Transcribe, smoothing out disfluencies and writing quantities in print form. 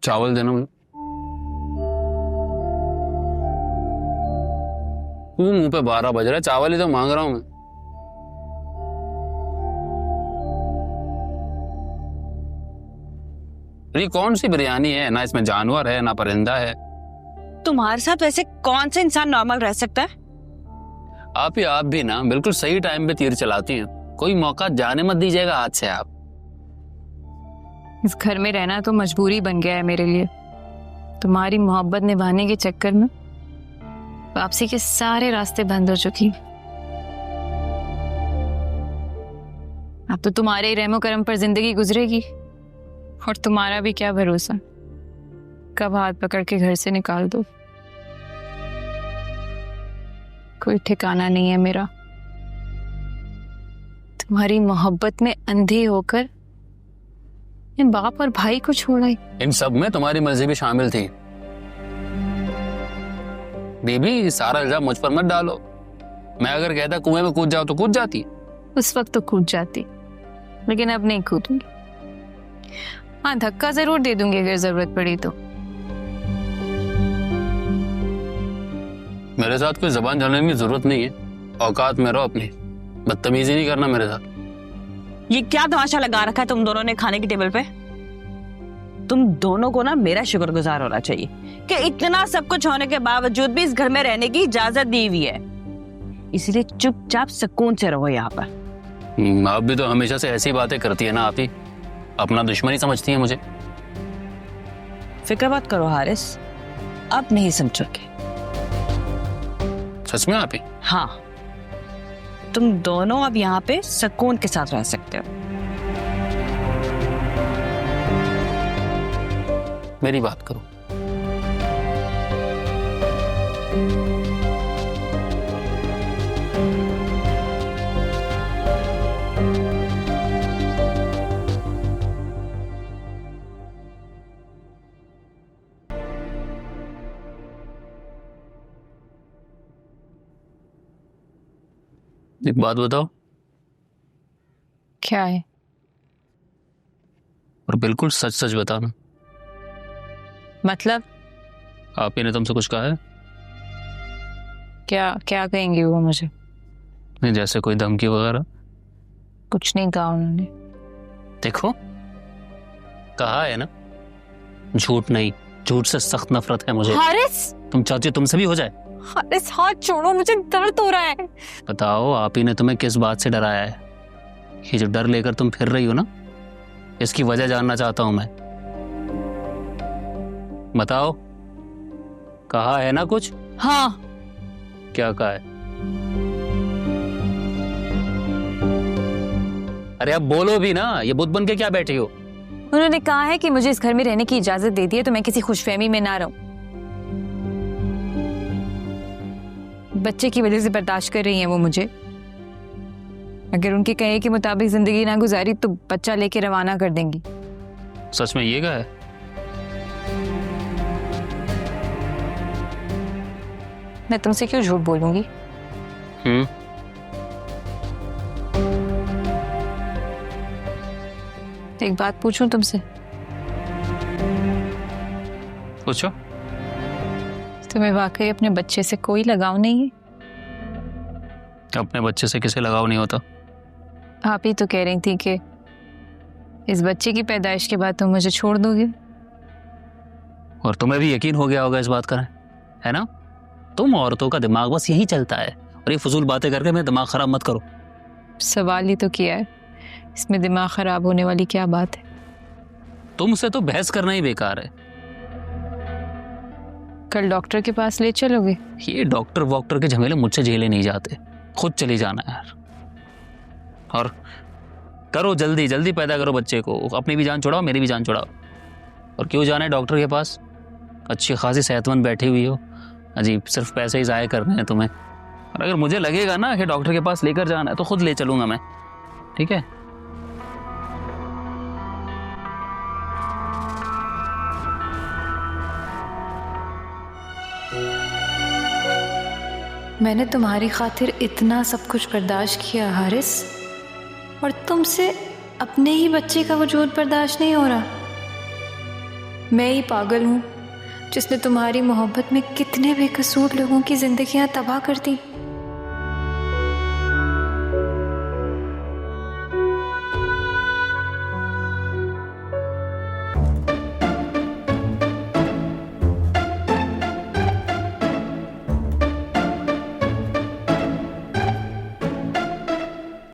चावल देना मुझे। तू मुंह पे 12 बज रहा है, चावल ही तो मांग रहा हूं मैं। ये कौन सी बिरयानी है? ना इसमें जानवर है ना परिंदा है। तुम्हारे साथ वैसे कौन सा इंसान नॉर्मल रह सकता है? आप भी ना बिल्कुल सही टाइम पे तीर चलाती हैं। कोई मौका जाने मत दीजिएगा हाथ से आप। इस घर में रहना तो मजबूरी बन गया है मेरे लिए। तुम्हारी मोहब्बत निभाने के चक्कर में वापसी के सारे रास्ते बंद हो चुकी। अब तो तुम्हारे ही रहमो करम पर जिंदगी गुजरेगी, और तुम्हारा भी क्या भरोसा कब हाथ पकड़ के घर से निकाल दो। कोई ठिकाना नहीं है मेरा। तुम्हारी मोहब्बत में अंधी होकर इन बाप और भाई को छोड़ा ही। इन सब में तुम्हारी मर्जी भी शामिल थी। बेबी, सारा इल्जाम मुझ पर मत डालो। मैं अगर कहता कुएं में कूद जाओ तो कूद जाती। उस वक्त तो कूद जाती, लेकिन अब नहीं कूदूंगी। हाँ, धक्का जरूर दे दूंगी अगर जरूरत पड़ी तो। मेरे साथ कोई जबान चलाने की जरूरत नहीं है। औकात में रहो अपनी। बदतमीजी नहीं करना मेरे साथ। ये क्या तमाशा लगा रखा है तुम दोनों ने खाने की टेबल पे? तुम दोनों को ना मेरा शुक्रगुजार होना चाहिए कि इतना सब कुछ होने के बावजूद भी इस घर में रहने की इजाजत दी हुई है। इसलिए चुपचाप सुकून से रहो यहाँ पर। आप भी तो हमेशा से ऐसी बातें करती है ना। आप ही अपना दुश्मन ही समझती है मुझे। फिक्र मत करो हारिस, अब नहीं समझोगे। सच में आप ही? हाँ, तुम दोनों अब यहाँ पे सुकून के साथ रह सकते हो। मेरी बात करो। एक बात बताओ। क्या है? और बिल्कुल सच सच बताना। मतलब? आप ही ने तुमसे कुछ कहा है? क्या क्या कहेंगे वो मुझे? नहीं, जैसे कोई धमकी वगैरह? कुछ नहीं कहा उन्होंने। देखो, कहा है ना, झूठ नहीं। झूठ से सख्त नफरत है मुझे। हारिस! तुम चाहती हो तुमसे भी हो जाए? हारिस, हाथ छोड़ो, मुझे दर्द हो रहा है। बताओ, आप ही ने तुम्हें किस बात से डराया है? ये जो डर लेकर तुम फिर रही हो ना, इसकी वजह जानना चाहता हूं मैं। बताओ, कहा है ना कुछ? हाँ। क्या कहा है? अरे अब बोलो भी ना, ये बुत बन के क्या बैठी हो? उन्होंने कहा है कि मुझे इस घर में रहने की इजाजत दे दी है तो मैं किसी खुशफहमी में ना रहूं। बच्चे की वजह से बर्दाश्त कर रही हैं वो मुझे। अगर उनके कहे के मुताबिक जिंदगी ना गुजारी तो बच्चा लेके रवाना कर देंगी। सच में ये कहा है? मैं तुमसे क्यों झूठ बोलूंगी? एक बात पूछूं तुमसे? पूछो। तुम्हें वाकई अपने बच्चे से कोई लगाव नहीं है? अपने बच्चे से किसे लगाव नहीं होता? आप ही तो कह रही थी कि इस बच्चे की पैदाइश के बाद तुम मुझे छोड़ दोगे। और तुम्हें भी यकीन हो गया होगा इस बात का, है ना? तुम औरतों का दिमाग बस यही चलता है। और ये फजूल बातें करके मेरा दिमाग खराब मत करो। सवाल ही तो किया है, इसमें दिमाग खराब होने वाली क्या बात है? तुमसे तो बहस करना ही बेकार है। कल डॉक्टर के पास ले चलोगे? ये डॉक्टर वॉक्टर के झमेले मुझसे झेले नहीं जाते। खुद चली जाना यार। और करो जल्दी जल्दी पैदा करो बच्चे को। अपनी भी जान छुड़ाओ, मेरी भी जान छुड़ाओ। और क्यों जाना है डॉक्टर के पास? अच्छी खासी सेहतमंद बैठी हुई हो। अजीब, सिर्फ पैसे ही ज़ाया करने हैं तुम्हें। और अगर मुझे लगेगा ना कि डॉक्टर के पास लेकर जाना है तो खुद ले चलूंगा मैं, ठीक है? मैंने तुम्हारी खातिर इतना सब कुछ बर्दाश्त किया हारिस, और तुमसे अपने ही बच्चे का वजूद बर्दाश्त नहीं हो रहा। मैं ही पागल हूँ जिसने तुम्हारी मोहब्बत में कितने बेकसूर लोगों की जिंदगियां तबाह कर दी।